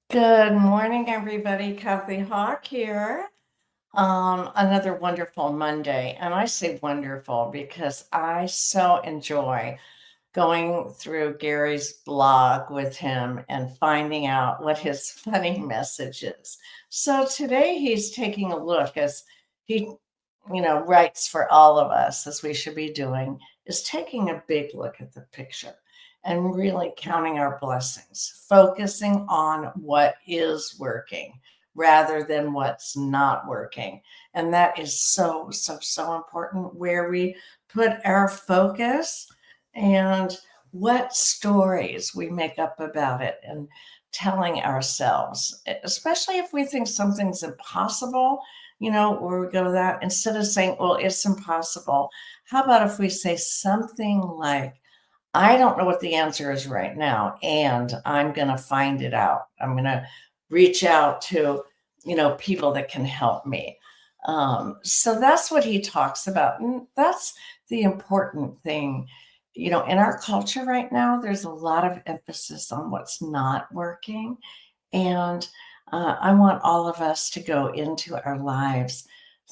Good morning, everybody. Kathy Hawk here. Another wonderful Monday. And I say wonderful because I so enjoy going through Gary's blog with him and finding out what his funny message is. So today he's taking a look as he, writes for all of us, as we should be doing, is taking a big look at the picture and really counting our blessings, focusing on what is working rather than what's not working. And that is so, so, so important where we put our focus and what stories we make up about it and telling ourselves, especially if we think something's impossible, where we go to that instead of saying, well, it's impossible. How about if we say something like, I don't know what the answer is right now, and I'm going to find it out. I'm going to reach out to, people that can help me. So that's what he talks about. And that's the important thing. In our culture right now, there's a lot of emphasis on what's not working. And I want all of us to go into our lives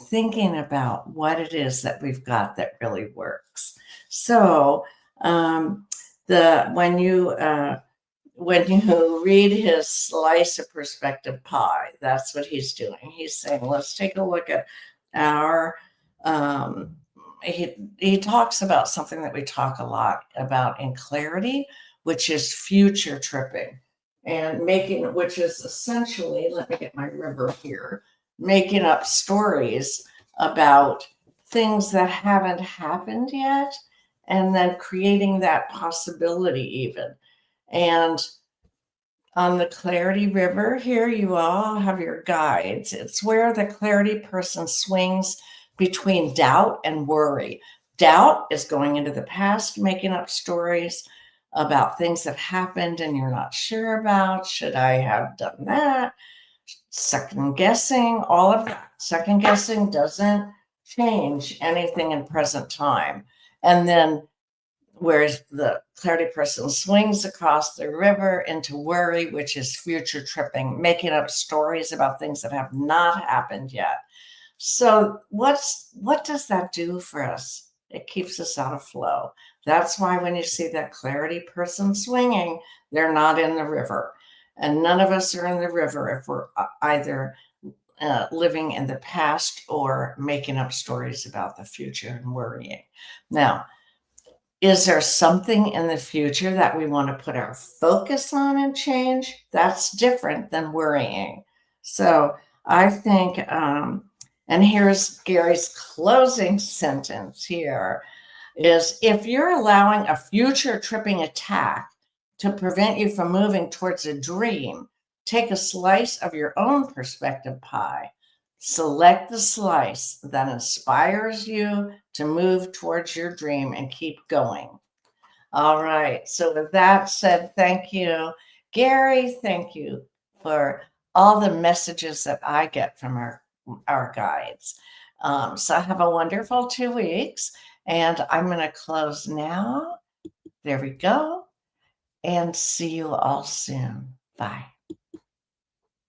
thinking about what it is that we've got that really works. So, um, the when you read his slice of perspective pie, that's what he's doing. He's saying, let's take a look at our. He talks about something that we talk a lot about in clarity, which is future tripping and making, which is essentially, let me get my river here, making up stories about things that haven't happened yet and then creating that possibility even. And on the Clarity River, here you all have your guides. It's where the clarity person swings between doubt and worry. Doubt is going into the past, making up stories about things that happened and you're not sure about. Should I have done that? Second guessing, all of that. Second guessing doesn't change anything in present time. And then whereas the clarity person swings across the river into worry, which is future tripping, making up stories about things that have not happened yet. So what does that do for us? It keeps us out of flow. That's why when you see that clarity person swinging, they're not in the river. And none of us are in the river if we're either living in the past or making up stories about the future and worrying. Now, is there something in the future that we want to put our focus on and change? That's different than worrying. So I think, and here's Gary's closing sentence here is if you're allowing a future tripping attack to prevent you from moving towards a dream, take a slice of your own perspective pie. Select the slice that inspires you to move towards your dream and keep going. All right. So, with that said, thank you, Gary. Thank you for all the messages that I get from our guides. So, have a wonderful 2 weeks. And I'm going to close now. There we go. And see you all soon. Bye.